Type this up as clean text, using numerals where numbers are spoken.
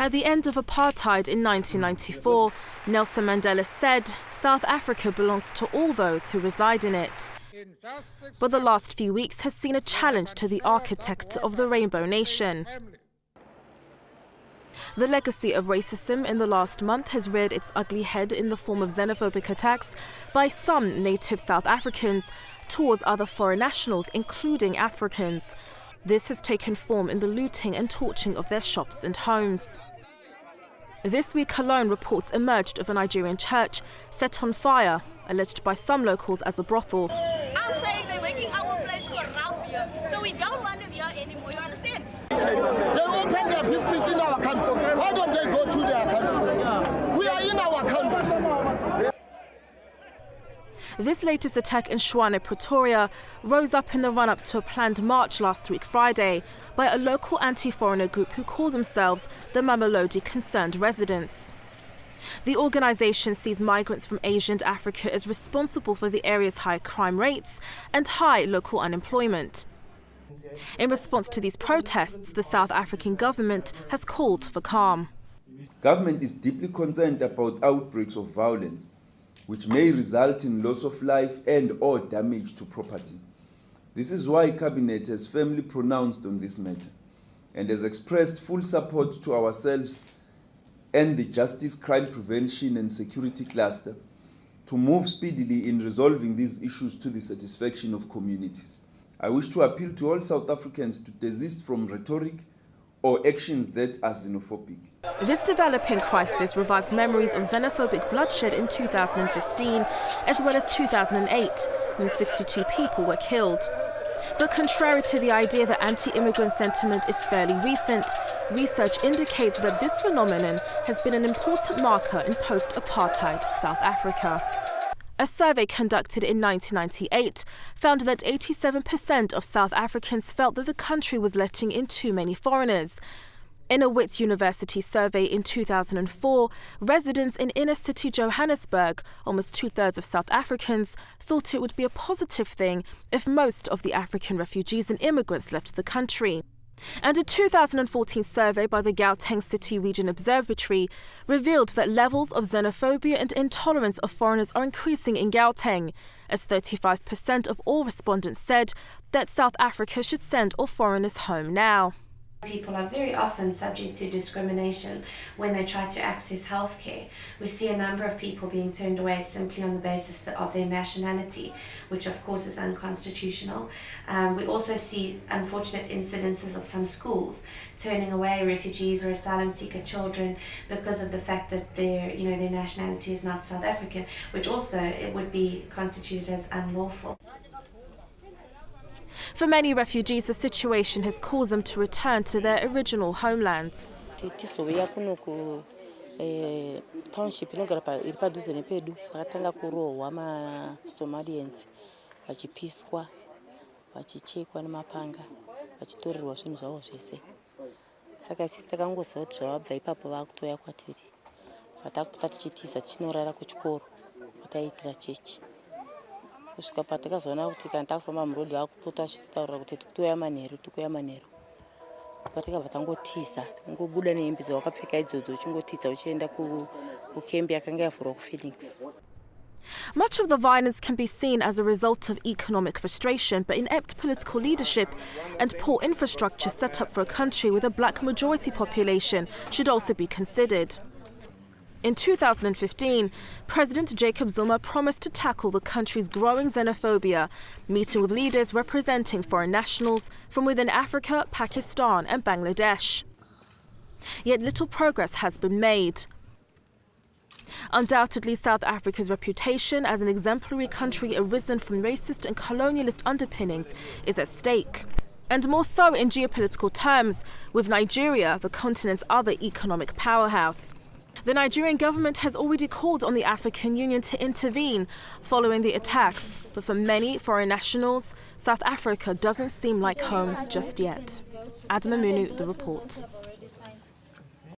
At the end of apartheid in 1994, Nelson Mandela said South Africa belongs to all those who reside in it. But the last few weeks has seen a challenge to the architect of the Rainbow Nation. The legacy of racism in the last month has reared its ugly head in the form of xenophobic attacks by some native South Africans towards other foreign nationals, including Africans. This has taken form in the looting and torching of their shops and homes. This week alone, reports emerged of a Nigerian church set on fire, alleged by some locals as a brothel. I'm saying they're making our place corrupt here, so we don't want them here anymore, you understand? They open their business in our country. Why don't they go to their country? We are in our country. This latest attack in Tshwane, Pretoria, rose up in the run-up to a planned march last week Friday by a local anti-foreigner group who call themselves the Mamelodi Concerned Residents. The organisation sees migrants from Asia and Africa as responsible for the area's high crime rates and high local unemployment. In response to these protests, the South African government has called for calm. Government is deeply concerned about outbreaks of violence, which may result in loss of life and/or damage to property. This is why Cabinet has firmly pronounced on this matter and has expressed full support to ourselves and the Justice, Crime Prevention and Security Cluster to move speedily in resolving these issues to the satisfaction of communities. I wish to appeal to all South Africans to desist from rhetoric or actions that are xenophobic. This developing crisis revives memories of xenophobic bloodshed in 2015, as well as 2008, when 62 people were killed. But contrary to the idea that anti-immigrant sentiment is fairly recent, research indicates that this phenomenon has been an important marker in post-apartheid South Africa. A survey conducted in 1998 found that 87% of South Africans felt that the country was letting in too many foreigners. In a Wits University survey in 2004, residents in inner-city Johannesburg, almost two-thirds of South Africans, thought it would be a positive thing if most of the African refugees and immigrants left the country. And a 2014 survey by the Gauteng City Region Observatory revealed that levels of xenophobia and intolerance of foreigners are increasing in Gauteng, as 35% of all respondents said that South Africa should send all foreigners home now. People are very often subject to discrimination when they try to access healthcare. We see a number of people being turned away simply on the basis of their nationality, which of course is unconstitutional. We also see unfortunate incidences of some schools turning away refugees or asylum seeker children because of the fact that their nationality is not South African, which also it would be constituted as unlawful. For many refugees, the situation has caused them to return to their original homelands. Township iri padhuze nepedu vakatanga kurohwa maSomalians vachipiswa vachichekwa nemapanga vachitorerwa zvinhu zvavo zvese. Saka isusu takangoziva kuti zvavabva ipapo vakutoya kwatiri. Vatakuta tichitiza tichinorara kuchikoro vataitira chechi. Kusvika patakazoona kuti kana takufamba murodhi vakupota vachitaurira kuti tikutoya manheru. Patakabva tangotiza, tangobuda nehembe dzawakapfeka idzodzo uchingotiza uchienda kukembi yakanga yavhurwa kuPhoenix. Much of the violence can be seen as a result of economic frustration, but inept political leadership and poor infrastructure set up for a country with a black majority population should also be considered. In 2015, President Jacob Zuma promised to tackle the country's growing xenophobia, meeting with leaders representing foreign nationals from within Africa, Pakistan and Bangladesh. Yet little progress has been made. Undoubtedly, South Africa's reputation as an exemplary country arisen from racist and colonialist underpinnings is at stake. And more so in geopolitical terms, with Nigeria, the continent's other economic powerhouse. The Nigerian government has already called on the African Union to intervene following the attacks, but for many foreign nationals, South Africa doesn't seem like home just yet. Adama Munu, The Report.